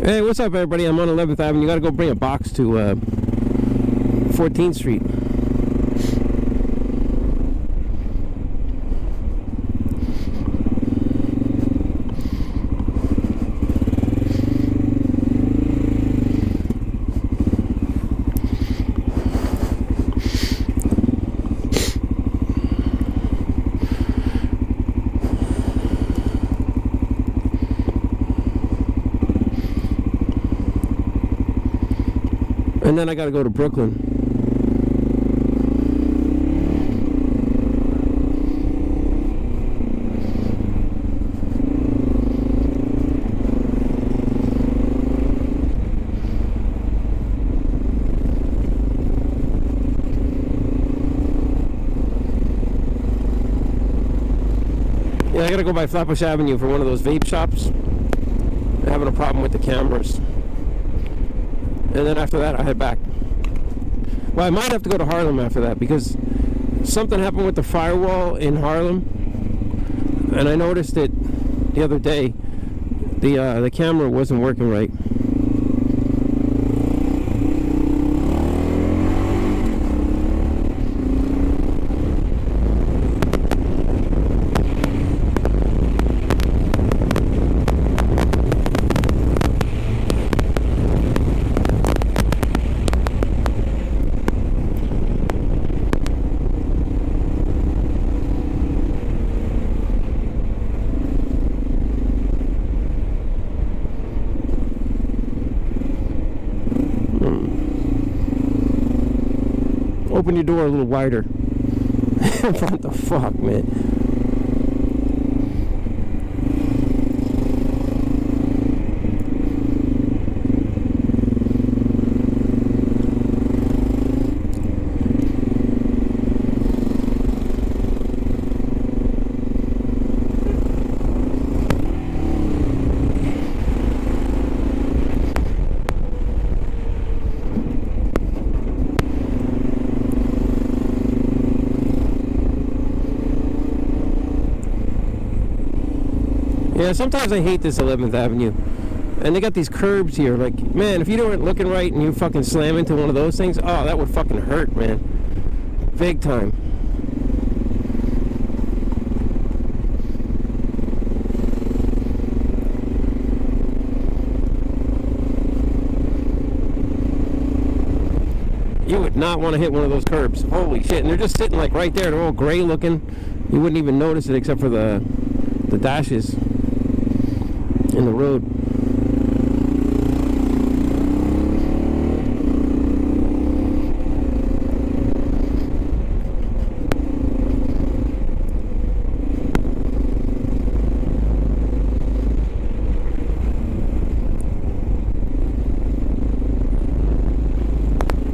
Hey, what's up, everybody? I'm on 11th Avenue. You gotta go bring a box to 14th Street. And then I gotta go to Brooklyn. Yeah, I gotta go by Flatbush Avenue for one of those vape shops. They're having a problem with the cameras. And then after that, I head back. Well, I might have to go to Harlem after that because something happened with the firewall in Harlem, and I noticed it the other day. The camera wasn't working right. Open your door a little wider. What the fuck, man? Yeah, sometimes I hate this 11th Avenue. And they got these curbs here. Like, man, if you weren't looking right and you fucking slam into one of those things, oh, that would fucking hurt, man. Big time. You would not want to hit one of those curbs. Holy shit. And they're just sitting like right there. They're all gray looking. You wouldn't even notice it except for the dashes in the road.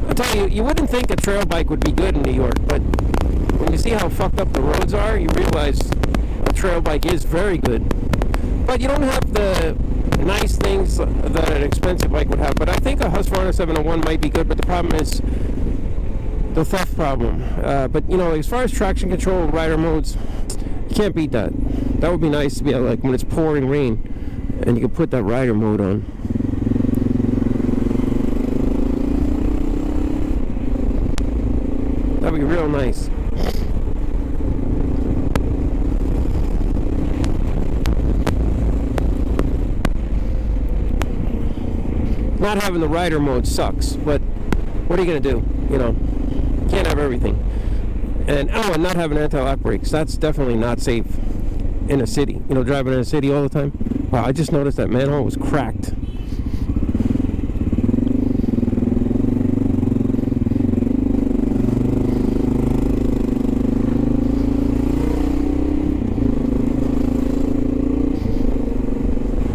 I tell you, you wouldn't think a trail bike would be good in New York, but when you see how fucked up the roads are, you realize a trail bike is very good. But you don't have the nice things that an expensive bike would have. But I think a Husqvarna 701 might be good, but the problem is the theft problem. But, you know, as far as traction control, rider modes, you can't beat that. That would be nice to be able, like, when it's pouring rain, and you can put that rider mode on. That would be real nice. Not having the rider mode sucks, but what are you going to do? You know, can't have everything. And not having anti-lock brakes, that's definitely not safe in a city. You know, driving in a city all the time. Wow, I just noticed that manhole was cracked.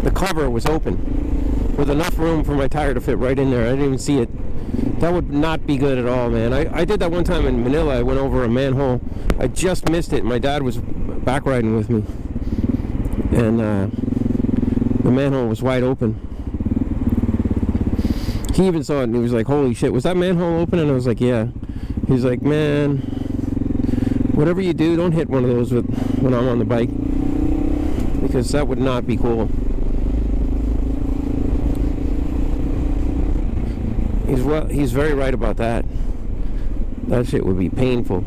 The cover was open, with enough room for my tire to fit right in there. I didn't even see it. That would not be good at all, man. I did that one time in Manila. I went over a manhole. I just missed it. My dad was back riding with me, and the manhole was wide open. He even saw it and he was like, holy shit, was that manhole open? And I was like, yeah. He's like, man, whatever you do, don't hit one of those when I'm on the bike, because that would not be cool. He's very right about that. That shit would be painful.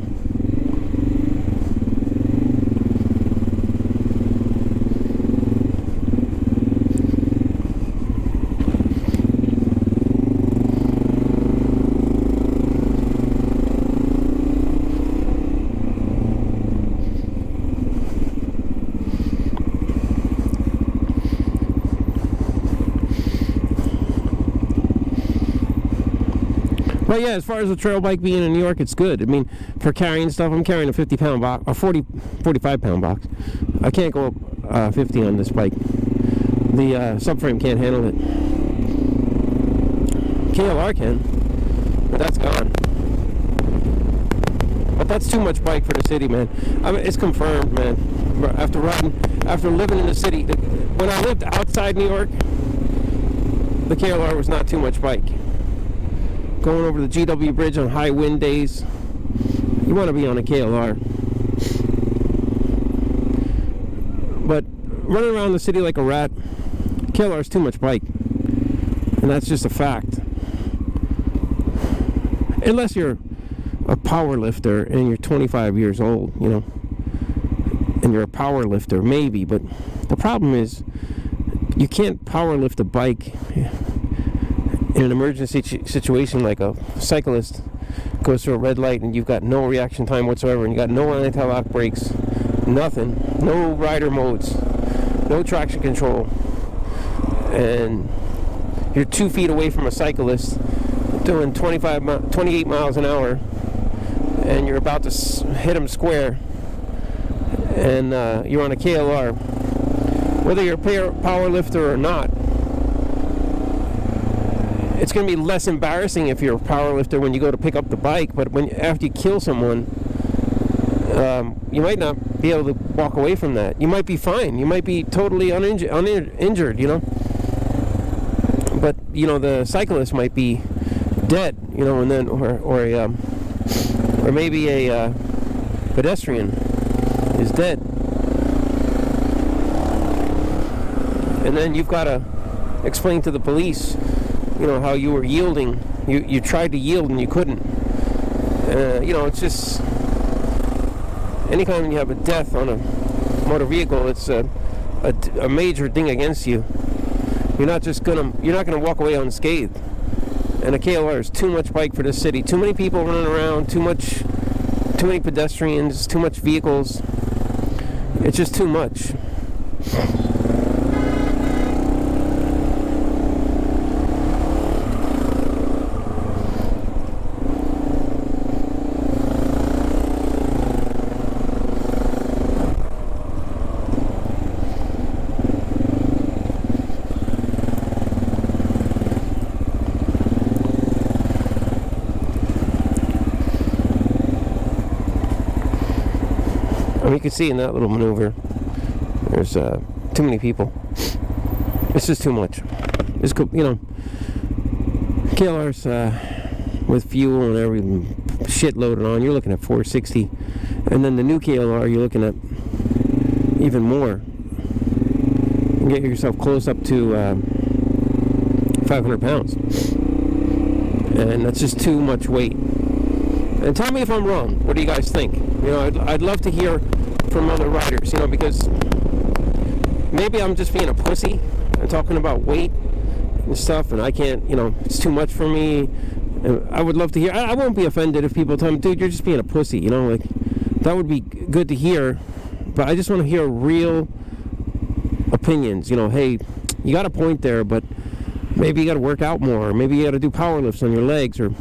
But yeah, as far as the trail bike being in New York, it's good. I mean, for carrying stuff, I'm carrying a 50-pound box, a 45-pound box. I can't go up 50 on this bike. The subframe can't handle it. KLR can, but that's gone. But that's too much bike for the city, man. I mean, it's confirmed, man. After living in the city, when I lived outside New York, the KLR was not too much bike. Going over the GW Bridge on high wind days, you want to be on a KLR. But running around the city like a rat, KLR is too much bike. And that's just a fact. Unless you're a power lifter and you're 25 years old, you know, and you're a power lifter, maybe. But the problem is, you can't power lift a bike in an emergency situation, like a cyclist goes through a red light and you've got no reaction time whatsoever, and you got no anti-lock brakes, nothing, no rider modes, no traction control, and you're 2 feet away from a cyclist doing 28 miles an hour, and you're about to hit him square, and you're on a KLR. Whether you're a power lifter or not, it's going to be less embarrassing if you're a power lifter when you go to pick up the bike, but after you kill someone, you might not be able to walk away from that. You might be fine. You might be totally uninjured, you know. But, you know, the cyclist might be dead, you know, and then, or maybe a pedestrian is dead. And then you've got to explain to the police, you know, how you were yielding. You tried to yield and you couldn't. You know, it's just, anytime you have a death on a motor vehicle, it's a major thing against you. You're not gonna walk away unscathed. And a KLR is too much bike for this city. Too many people running around. Too many pedestrians. Too much vehicles. It's just too much. You can see in that little maneuver, there's too many people. It's just too much. It's cool, you know. KLR's with fuel and everything, shit loaded on, you're looking at 460, and then the new KLR, you're looking at even more. You get yourself close up to 500 pounds, and that's just too much weight. And tell me if I'm wrong. What do you guys think? You know, I'd love to hear from other riders, you know, because maybe I'm just being a pussy and talking about weight and stuff, and I can't, you know, it's too much for me. And I would love to hear. I won't be offended if people tell me, dude, you're just being a pussy, you know, like, that would be good to hear, but I just want to hear real opinions, you know. Hey, you got a point there, but maybe you got to work out more, or maybe you got to do power lifts on your legs, or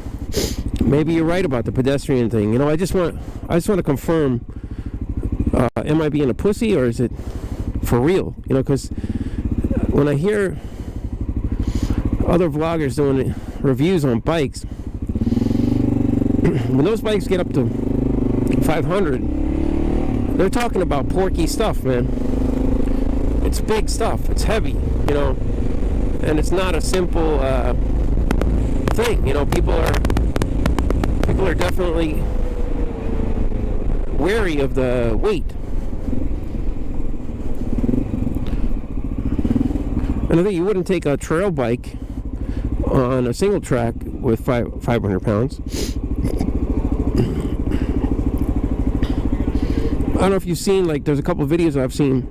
maybe you're right about the pedestrian thing, you know. I just want to confirm, am I being a pussy, or is it for real, you know, because when I hear other vloggers doing reviews on bikes, when those bikes get up to 500, they're talking about porky stuff, man. It's big stuff, it's heavy, you know, and it's not a simple thing, you know. People are definitely wary of the weight. And I think you wouldn't take a trail bike on a single track with 500 pounds. I don't know if you've seen, like, there's a couple of videos I've seen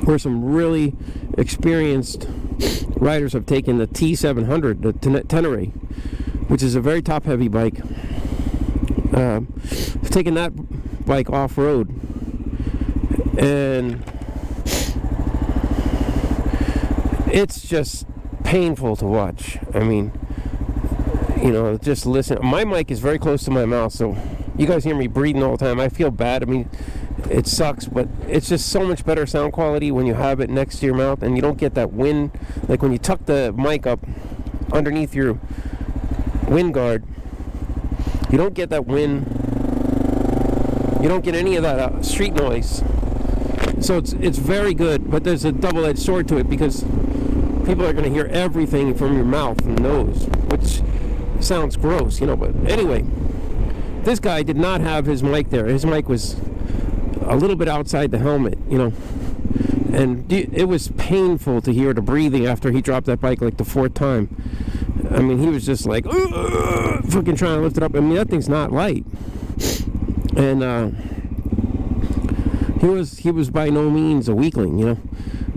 where some really experienced riders have taken the T700, the Tenere, which is a very top-heavy bike. Taken that bike off-road, and it's just painful to watch. I mean, you know, just listen. My mic is very close to my mouth, so you guys hear me breathing all the time. I feel bad. I mean, it sucks, but it's just so much better sound quality when you have it next to your mouth and you don't get that wind. Like when you tuck the mic up underneath your wind guard, you don't get that wind. You don't get any of that street noise. So it's very good, but there's a double-edged sword to it because people are going to hear everything from your mouth and nose, which sounds gross, you know. But anyway, this guy did not have his mic there. His mic was a little bit outside the helmet, you know. And it was painful to hear the breathing after he dropped that bike like the 4th time. I mean, he was just like, fucking trying to lift it up. I mean, that thing's not light. And he was by no means a weakling, you know.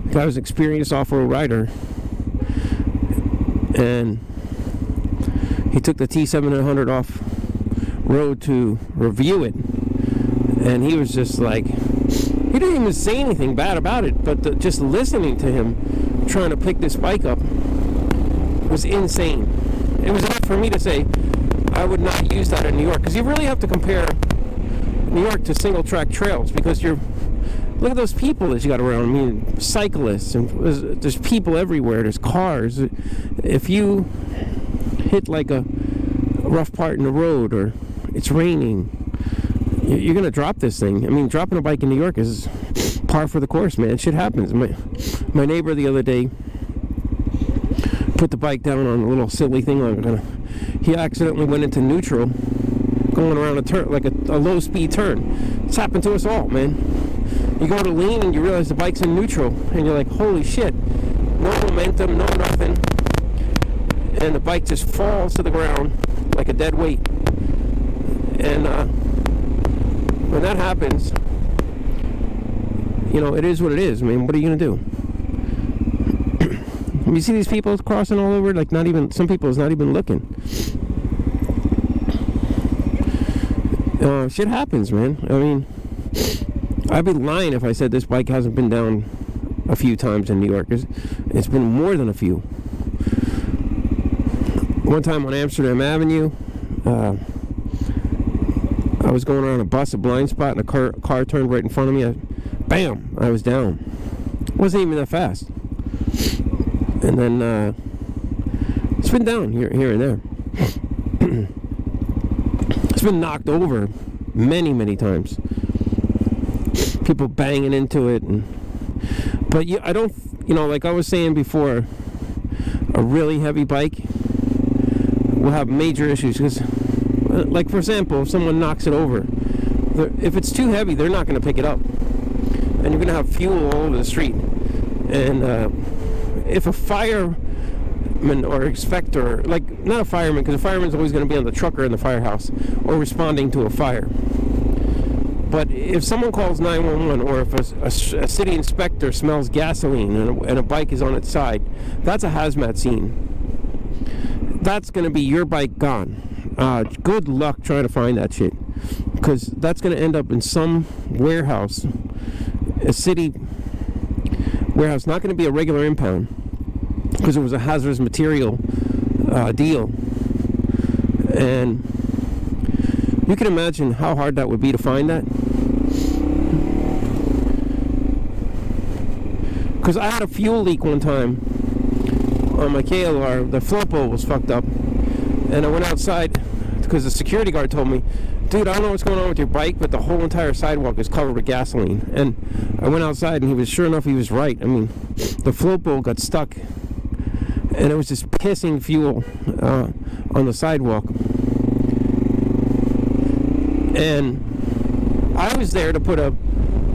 The guy was an experienced off-road rider. And he took the T700 off road to review it. And he was just like, he didn't even say anything bad about it, but just listening to him trying to pick this bike up was insane. It was enough for me to say I would not use that in New York, because you really have to compare New York to single track trails, because look at those people that you got around. I mean, cyclists, and there's people everywhere. There's cars. If you hit like a rough part in the road or it's raining, you're gonna drop this thing. I mean, dropping a bike in New York is par for the course, man. Shit happens. My neighbor the other day put the bike down on a little silly thing. He accidentally went into neutral, going around a turn, like a low-speed turn. It's happened to us all, man. You go to lean and you realize the bike's in neutral, and you're like, holy shit, no momentum, no nothing, and the bike just falls to the ground like a dead weight. And when that happens, you know, it is what it is. I mean, what are you gonna do? You see these people crossing all over, like not even, some people is not even looking. Shit happens, man. I mean, I'd be lying if I said this bike hasn't been down a few times in New York. It's been more than a few. One time on Amsterdam Avenue, I was going around a blind spot, and a car turned right in front of me. Bam! I was down. It wasn't even that fast. And then it's been down here and there. It's been knocked over many times. People banging into it, but I don't, you know, like I was saying before, a really heavy bike will have major issues, because, like for example, if someone knocks it over, if it's too heavy, they're not going to pick it up, and you're going to have fuel all over the street. And if a fireman or inspector, like not a fireman, because a fireman's always going to be on the truck or in the firehouse or responding to a fire. But if someone calls 911, or if a city inspector smells gasoline and a bike is on its side, that's a hazmat scene. That's going to be your bike gone. Good luck trying to find that shit, because that's going to end up in some warehouse, a city warehouse. Not going to be a regular impound, because it was a hazardous material deal. And you can imagine how hard that would be to find that. Because I had a fuel leak one time on my KLR. The float bowl was fucked up, and I went outside because the security guard told me, dude, I don't know what's going on with your bike, but the whole entire sidewalk is covered with gasoline. And I went outside, and he was, sure enough, he was right. I mean, the float bowl got stuck, and it was just pissing fuel on the sidewalk. And I was there to put a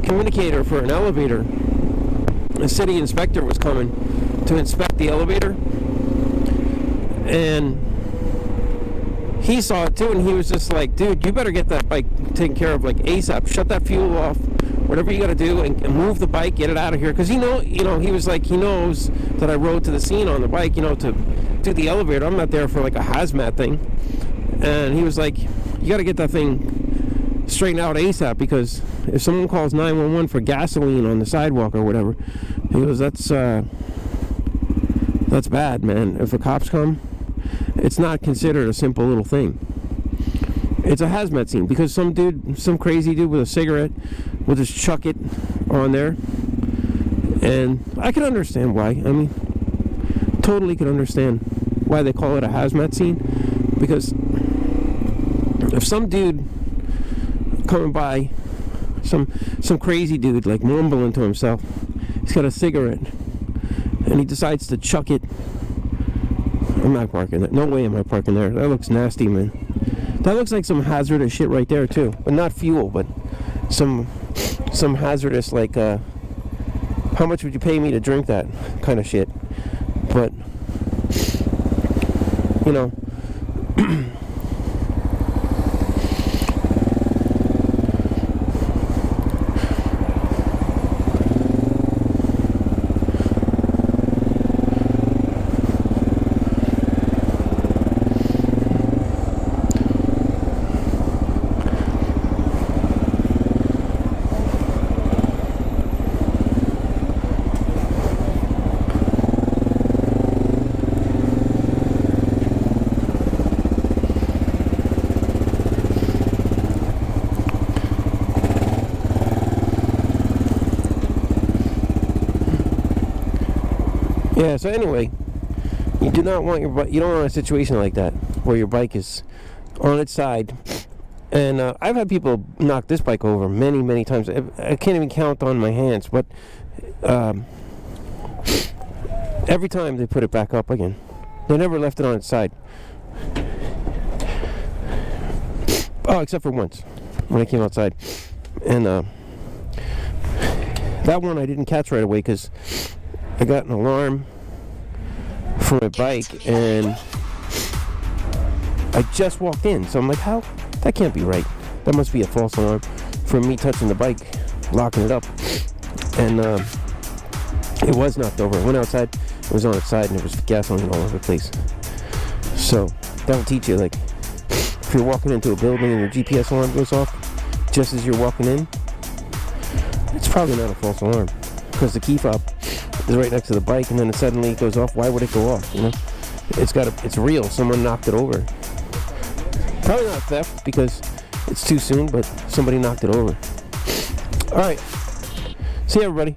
communicator for an elevator. A city inspector was coming to inspect the elevator, and he saw it too, and he was just like, dude, you better get that bike taken care of like ASAP. Shut that fuel off, whatever you got to do, and move the bike, get it out of here. Because he was like, he knows that I rode to the scene on the bike, to do the elevator. I'm not there for like a hazmat thing. And he was like, you got to get that thing straightened out ASAP, because if someone calls 911 for gasoline on the sidewalk or whatever, he goes, that's bad, man. If the cops come, it's not considered a simple little thing. It's a hazmat scene, because some crazy dude with a cigarette will just chuck it on there. And I can understand why. I mean, totally can understand why they call it a hazmat scene. Because if some dude coming by, some crazy dude like mumbling to himself, he's got a cigarette, and he decides to chuck it, I'm not parking there. No way am I parking there. That looks nasty, man. That looks like some hazardous shit right there too. But not fuel, but some hazardous, like how much would you pay me to drink that kind of shit. But yeah, so anyway, you don't want a situation like that where your bike is on its side. And I've had people knock this bike over many, many times. I can't even count on my hands, but every time they put it back up again. They never left it on its side. Oh, except for once when I came outside. And that one I didn't catch right away because I got an alarm for my bike, and I just walked in. So I'm like, how? That can't be right. That must be a false alarm from me touching the bike, locking it up. And it was knocked over. I went outside, it was on its side, and there was gasoline all over the place. So that will teach you, like, if you're walking into a building and your GPS alarm goes off just as you're walking in, it's probably not a false alarm, because the key fob is right next to the bike, and then it suddenly goes off. Why would it go off? It's real. Someone knocked it over. Probably not theft because it's too soon, but somebody knocked it over. All right. See you, everybody.